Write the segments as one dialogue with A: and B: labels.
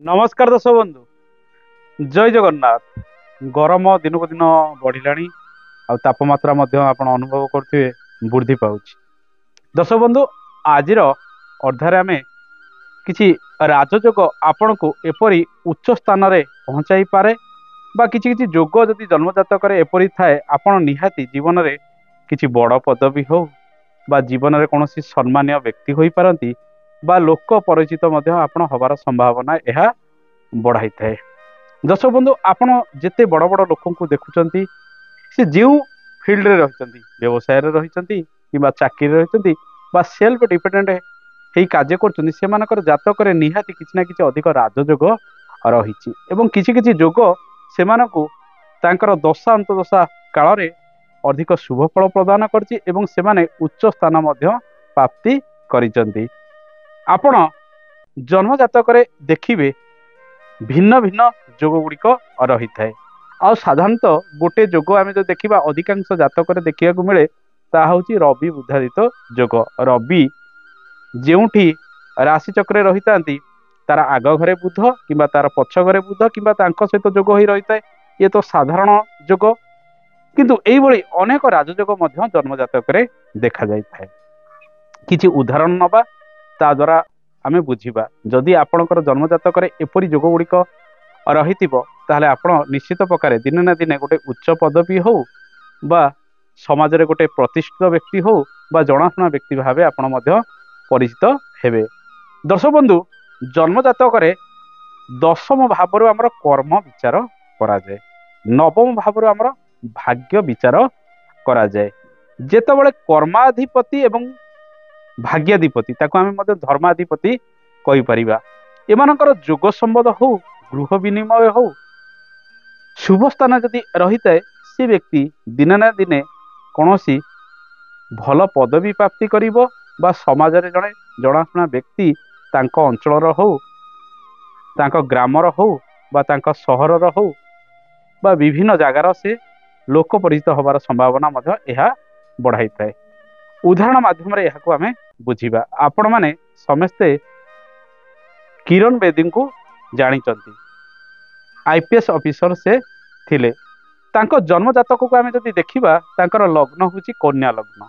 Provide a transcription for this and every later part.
A: नमस्कार दर्शक बंधु जय जगन्नाथ। गरम दिन को दिन बढ़िलानी आ तापमात्रा आपण अनुभव करथिबे वृद्धि पाउछि। दर्शक बंधु आज अर्धारे आमे किछि राजयोग आपण को एपरी उच्च स्थान रे पहुंचाई पारे बा किछि किछि जोग जदि जन्मजात करे एपरी थाए आपण निहाती जीवन रे किछि बड़ पदवी हो बा जीवन रे कोनोसी सम्मानीय व्यक्ति होई पारंती बा लोक परिचित मध्य आपण हबार संभावना यह बढ़ाई थाए। दर्शक बंधु आपण जेते बड़ बड़ लोक को देखुचंती से जो फील्ड रे रहिचंती व्यवसाय रे रहिचंती किबा चाकरी रे रहिचंती बा सेल्फ डिपेंडेंट हेई कार्य करचंती सेमानकर जातक रे निहाती किछि ना किछि अधिक राजयोग रहिछि एवं किछि किछि जोग सेमानकु तांकर दशा अंतदशा काल रे अधिक शुभ फल प्रदान करछि एवं सेमाने उच्च स्थान मध्य प्राप्ति करिचंती। आपण जन्म जातक रे देखिबे भिन्न भिन्न जोग गुड़िक रही थाए। आ साधारणतः गोटे जोग आम जो देखा अधिकांश जातक देखा मिले ता हूँ रवि बुधादित जोग। रवि जोठी राशि चक्र रही था तार आग घरे बुध कि तार पछ घरे बुध कि सहित जोग हो रही है ये तो साधारण जोग किंतु यही अनेक राजयोग जन्म जातक देखा जाए। किछि उदाहरण नबा ता द्वारा आमे बुझिबा जदि आपणकर जन्म जातक एपरी जोग गुड़िक रही ताहले आपण निश्चित प्रकार दिने ना दिने गोटे उच्च पदवी हो बा समाज रे गोटे प्रतिष्ठित व्यक्ति हो बा जनाशुना व्यक्ति भावे आपण मध्य परिचित हेबे। दर्शक बंधु जन्म जातक दशम भाव आमर कर्म विचार करा जाए, नवम भाव आमर भाग्य विचार करा जाए। जेतेबेले कर्माधिपति एवं भाग्याधिपति ताको आमे मध्य धर्माधिपति कहि परिबा एमानकर जोग संबंध हो गृह विनिमय हो शुभ स्थान जदि रही थाए से व्यक्ति दिने ना दिने कौनसी भल पदवी प्राप्ति करिबो बा समाज रे जड़े जनाशुना व्यक्ति तांको अंचल हो तांको ग्रामर हो बा तांको सहर हो बा विभिन्न जगार से लोक परिचित होबार संभावना मध्य यह बढ़ाई थाए। उदाहरण माध्यम रे यहाको आमे बुझिबा आपण माने समस्ते किरण बेदी को जानिचंती आईपीएस ऑफिसर से थिले। तांको जन्म जातक को आमे जदि देखिबा तांकर लग्न होची कन्या लग्न।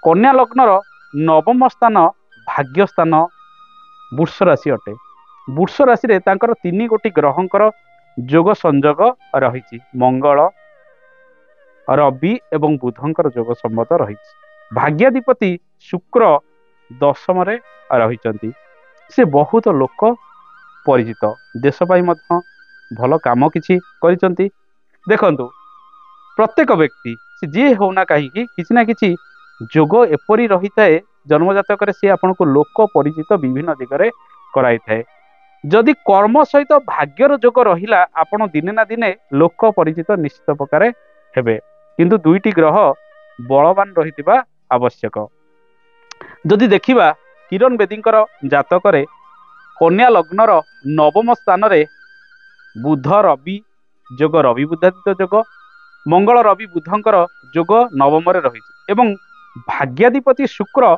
A: कन्या लग्नर नवम स्थान भाग्य स्थान वृष राशि अटे। वृष राशि रे तांकर तीन गोटी ग्रहंकर जोग संजोग रहिछि मंगल रवि एवं बुधंकर जोग संबंध रहिछि। भाग्याधिपति शुक्र दशम रे रहिचंती से बहुत लोक परिचित देश पाई मध्य भल काम किछि करिचंती। देखंतु प्रत्येक व्यक्ति से जी होना कहीं किछि ना किछि जोग एपरी रही थाए जन्म जातक से आपन को लोक परिचित विभिन्न दिगरे कराई थाए। जदि कर्म सहित भाग्यर जोग रहिला आपण दिने ना दिने लोक परिचित निश्चित प्रकार हेबे किंतु दुईटी ग्रह बलवान रहितिबा आवश्यक। जदि देखिबा किरण बेदींकर जातक कन्या लग्नर नवम स्थान रे बुध रवि जोग रवि बुधादित्य जोग मंगल रवि बुधंकर जोग नवम रे रहिछि एवं भाग्याधिपति शुक्र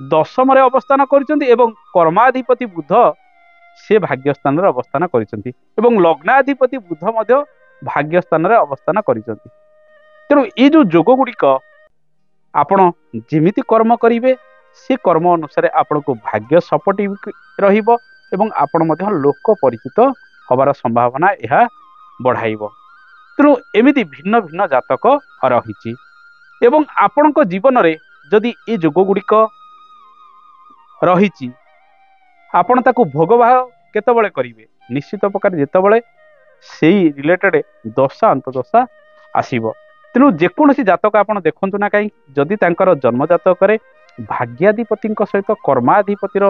A: दशम रे अवस्थान करिसेंती एवं कर्माधिपति बुध से भाग्य स्थान रे अवस्थान करिसेंती एवं लग्नाधिपति बुध मध्य भाग्य स्थान रे अवस्थान करिसेंती। तेणु ये जो जोग गुड़िक आपण जेमिति कर्म करिवे से कर्म अनुसार आपण को भाग्य सपटी रहिबो एवं आपण मध्य लोक परिचित होबार संभावना यह बढ़ाइबो। तेणु एमिति भिन्न भिन्न जातक रहिछि एवं आपण को जीवन रे जदि ये जोग गुड़िक रहिछि आपण ताको भोग भाव केतेबेले करिवे निश्चित प्रकार जेतेबेले सेही रिलेटेड दशा अंतदशा आसीबो। तेणु जेकोसी जातक आपण देखंतु ना कहीं जदि तांकर जन्म जातक भाग्याधिपति सहित कर्माधिपतिर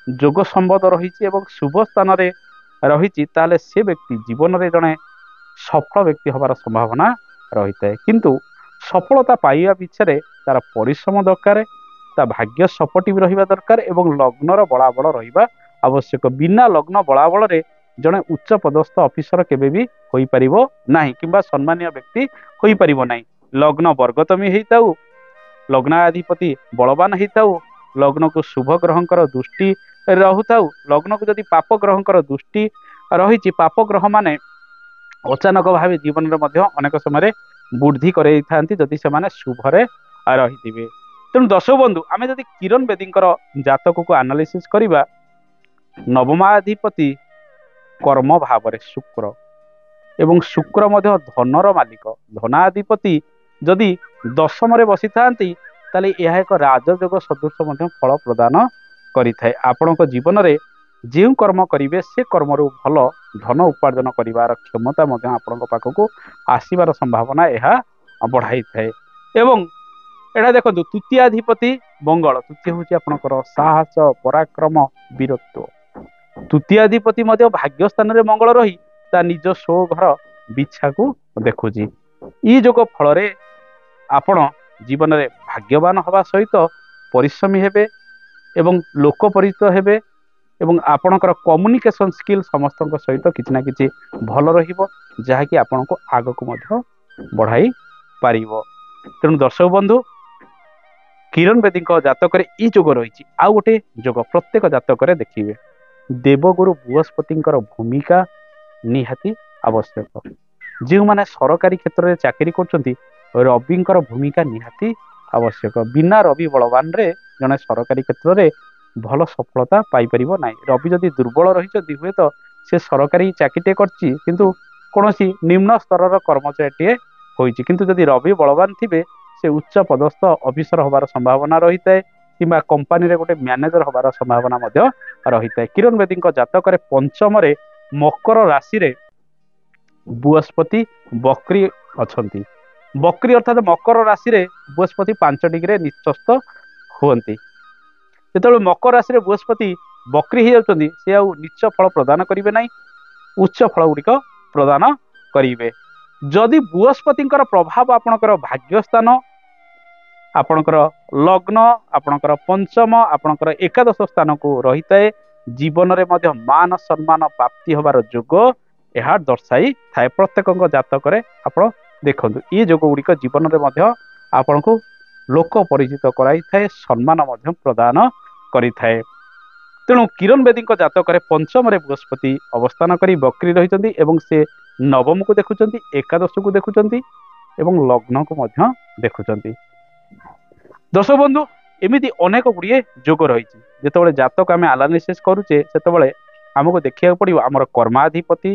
A: जोग संबंध रही एवं शुभ स्थान रे रही ताले से व्यक्ति जीवन रे जड़े सफल व्यक्ति होबार संभावना रही है। किंतु सफलता पाइबा पिछे तार परिश्रम दरकार ता भाग्य सपटी भी रहिबा दरकार एवं लग्नर बलाबल रहिबा आवश्यक। बिना लग्न बलाबल रे जड़े उच्च पदस्थ ऑफिसर केबे भी होई परिबो नाही किंबा सम्मानीय व्यक्ति होई परिबो नाही। लग्न वर्गतमी हेताउ लग्नाधिपति बलवान हेताउ लग्न को शुभ ग्रहंकर दृष्टि ରହୁଥାଉ ଲଗ୍ନକୁ ଯଦି ପାପ ଗ୍ରହଙ୍କର ଦୃଷ୍ଟି ରହିଛି, ପାପ ଗ୍ରହ ମାନେ ଅଚାନକ ଭାବେ ଜୀବନରେ ମଧ୍ୟ ଅନେକ ସମୟରେ ବୃଦ୍ଧି କରେଇଥାନ୍ତି ଯଦି ସେମାନେ ଶୁଭରେ ରହିଥିବେ। ତେଣୁ ଦର୍ଶକ ବନ୍ଧୁ, ଆମେ ଯଦି କିରଣ ବେଦୀଙ୍କର ଜାତକକୁ ଆନାଲିସିସ୍ କରିବା, ନବମାଧିପତି କର୍ମ ଭାବରେ ଶୁକ୍ର ଏବଂ ଶୁକ୍ର ମଧ୍ୟ ଧନର ମାଲିକ, ଧନାଧିପତି ଯଦି ଦଶମରେ ବସିଥାନ୍ତି ତାହେଲେ ଏହା ଏକ ରାଜଯୋଗ ସଦୃଶ ମଧ୍ୟ ଫଳ ପ୍ରଦାନ କରିଥାଏ। ଆପଣଙ୍କ ଜୀବନରେ ଯେଉଁ କର୍ମ କରିବେ ସେ କର୍ମରୁ ଭଲ ଧନ ଉପାର୍ଜନ କରିବାର କ୍ଷମତା ମଧ୍ୟ ଆପଣଙ୍କ ପାଖକୁ ଆସିବାର ସମ୍ଭାବନା ଏହା ବଢ଼ାଇଥାଏ। ଏବଂ ଏଇଟା ଦେଖନ୍ତୁ, ତୃତୀୟାଧିପତି ମଙ୍ଗଳ, ତୃତୀୟ ହେଉଛି ଆପଣଙ୍କର ସାହସ, ପରାକ୍ରମ, ବୀରତ୍ୱ। ତୃତୀୟାଧିପତି ମଧ୍ୟ ଭାଗ୍ୟ ସ୍ଥାନରେ ମଙ୍ଗଳ ରହି ତା ନିଜ ସ୍ୱଘର ବିଛାକୁ ଦେଖୁଛି। ଏହି ଯୋଗ ଫଳରେ ଆପଣ ଜୀବନରେ ଭାଗ୍ୟବାନ ହେବା ସହିତ ପରିଶ୍ରମୀ ହେବେ ଏବଂ ଲୋକ ପରିଚିତ ହେବେ ଏବଂ ଆପଣଙ୍କର କମ୍ୟୁନିକେସନ ସ୍କିଲ୍ ସମସ୍ତଙ୍କ ସହିତ କିଛି ନା କିଛି ଭଲ ରହିବ, ଯାହାକି ଆପଣଙ୍କୁ ଆଗକୁ ମଧ୍ୟ ବଢ଼ାଇ ପାରିବ। ତେଣୁ ଦର୍ଶକ ବନ୍ଧୁ, କିରଣ ବେଦୀଙ୍କ ଜାତକରେ ଏହି ଯୋଗ ରହିଛି। ଆଉ ଗୋଟେ ଯୋଗ ପ୍ରତ୍ୟେକ ଜାତକରେ ଦେଖିବେ, ଦେବଗୁରୁ ବୃହସ୍ପତିଙ୍କର ଭୂମିକା ନିହାତି ଆବଶ୍ୟକ। ଯେଉଁମାନେ ସରକାରୀ କ୍ଷେତ୍ରରେ ଚାକିରି କରୁଛନ୍ତି, ରବିଙ୍କର ଭୂମିକା ନିହାତି ଆବଶ୍ୟକ। ବିନା ରବି ବଳବାନରେ ଜଣେ ସରକାରୀ କ୍ଷେତ୍ରରେ ଭଲ ସଫଳତା ପାଇପାରିବ ନାହିଁ। ରବି ଯଦି ଦୁର୍ବଳ ରହିଛନ୍ତି, ହୁଏତ ସେ ସରକାରୀ ଚାକିରିଟିଏ କରିଛି କିନ୍ତୁ କୌଣସି ନିମ୍ନ ସ୍ତରର କର୍ମଚାରୀଟିଏ ହୋଇଛି, କିନ୍ତୁ ଯଦି ରବି ବଳବାନ ଥିବେ ସେ ଉଚ୍ଚ ପଦସ୍ଥ ଅଫିସର ହେବାର ସମ୍ଭାବନା ରହିଥାଏ କିମ୍ବା କମ୍ପାନୀରେ ଗୋଟେ ମ୍ୟାନେଜର ହେବାର ସମ୍ଭାବନା ମଧ୍ୟ ରହିଥାଏ। କିରଣ ବେଦୀଙ୍କ ଜାତକରେ ପଞ୍ଚମରେ ମକର ରାଶିରେ ବୃହସ୍ପତି ବକ୍ରି ଅଛନ୍ତି। ବକ୍ରି ଅର୍ଥାତ୍ ମକର ରାଶିରେ ବୃହସ୍ପତି 5 ଡିଗ୍ରୀରେ ନିଚସ୍ତ ହୁଅନ୍ତି। ଯେତେବେଳେ ମକର ରାଶିରେ ବୃହସ୍ପତି ବକ୍ରି ହେଇଯାଉଛନ୍ତି, ସେ ଆଉ ନିଚ ଫଳ ପ୍ରଦାନ କରିବେ ନାହିଁ, ଉଚ୍ଚ ଫଳ ଗୁଡ଼ିକ ପ୍ରଦାନ କରିବେ। ଯଦି ବୃହସ୍ପତିଙ୍କର ପ୍ରଭାବ ଆପଣଙ୍କର ଭାଗ୍ୟସ୍ଥାନ, ଆପଣଙ୍କର ଲଗ୍ନ, ଆପଣଙ୍କର ପଞ୍ଚମ, ଆପଣଙ୍କର ଏକାଦଶ ସ୍ଥାନକୁ ରହିଥାଏ, ଜୀବନରେ ମଧ୍ୟ ମାନ ସମ୍ମାନ ପ୍ରାପ୍ତି ହେବାର ଯୋଗ ଏହା ଦର୍ଶାଇଥାଏ। ପ୍ରତ୍ୟେକଙ୍କ ଜାତକରେ ଆପଣ ଦେଖନ୍ତୁ, ଏ ଯୋଗ ଗୁଡ଼ିକ ଜୀବନରେ ମଧ୍ୟ ଆପଣଙ୍କୁ ଲୋକ ପରିଚିତ କରାଇଥାଏ, ସମ୍ମାନ ମଧ୍ୟ ପ୍ରଦାନ କରିଥାଏ। ତେଣୁ କିରଣ ବେଦୀଙ୍କ ଜାତକରେ ପଞ୍ଚମରେ ବୃହସ୍ପତି ଅବସ୍ଥାନ କରି ବକ୍ରି ରହିଛନ୍ତି ଏବଂ ସେ ନବମକୁ ଦେଖୁଛନ୍ତି, ଏକାଦଶକୁ ଦେଖୁଛନ୍ତି ଏବଂ ଲଗ୍ନକୁ ମଧ୍ୟ ଦେଖୁଛନ୍ତି। ଦର୍ଶକ ବନ୍ଧୁ, ଏମିତି ଅନେକ ଗୁଡ଼ିଏ ଯୋଗ ରହିଛି। ଯେତେବେଳେ ଜାତକ ଆମେ ଆନାଲିସିସ୍ କରୁଛେ, ସେତେବେଳେ ଆମକୁ ଦେଖିବାକୁ ପଡ଼ିବ ଆମର କର୍ମାଧିପତି,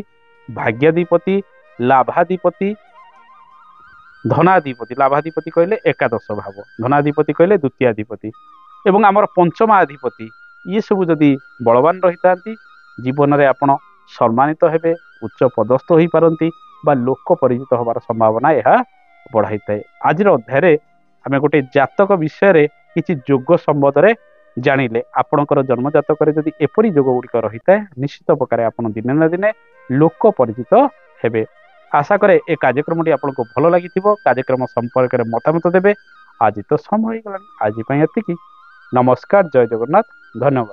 A: ଭାଗ୍ୟାଧିପତି, ଲାଭାଧିପତି, ଧନାଧିପତି। ଲାଭାଧିପତି କହିଲେ ଏକାଦଶ ଭାବ, ଧନାଧିପତି କହିଲେ ଦ୍ୱିତୀୟାଧିପତି ଏବଂ ଆମର ପଞ୍ଚମାଧିପତି। ଇଏ ସବୁ ଯଦି ବଳବାନ ରହିଥାନ୍ତି, ଜୀବନରେ ଆପଣ ସମ୍ମାନିତ ହେବେ, ଉଚ୍ଚ ପଦସ୍ଥ ହୋଇପାରନ୍ତି ବା ଲୋକ ପରିଚିତ ହେବାର ସମ୍ଭାବନା ଏହା ବଢ଼ାଇଥାଏ। ଆଜିର ଅଧ୍ୟାୟରେ ଆମେ ଗୋଟେ ଜାତକ ବିଷୟରେ କିଛି ଯୋଗ ସମ୍ବନ୍ଧରେ ଜାଣିଲେ। ଆପଣଙ୍କର ଜନ୍ମ ଜାତକରେ ଯଦି ଏପରି ଯୋଗ ଗୁଡ଼ିକ ରହିଥାଏ, ନିଶ୍ଚିତ ପ୍ରକାରେ ଆପଣ ଦିନେ ନା ଦିନେ ଲୋକ ପରିଚିତ ହେବେ। ଆଶା କରେ ଏ କାର୍ଯ୍ୟକ୍ରମଟି ଆପଣଙ୍କୁ ଭଲ ଲାଗିଥିବ। କାର୍ଯ୍ୟକ୍ରମ ସମ୍ପର୍କରେ ମତାମତ ଦେବେ। ଆଜି ତ ସମୟ ହେଇଗଲାଣି, ଆଜି ପାଇଁ ଏତିକି। ନମସ୍କାର, ଜୟ ଜଗନ୍ନାଥ, ଧନ୍ୟବାଦ।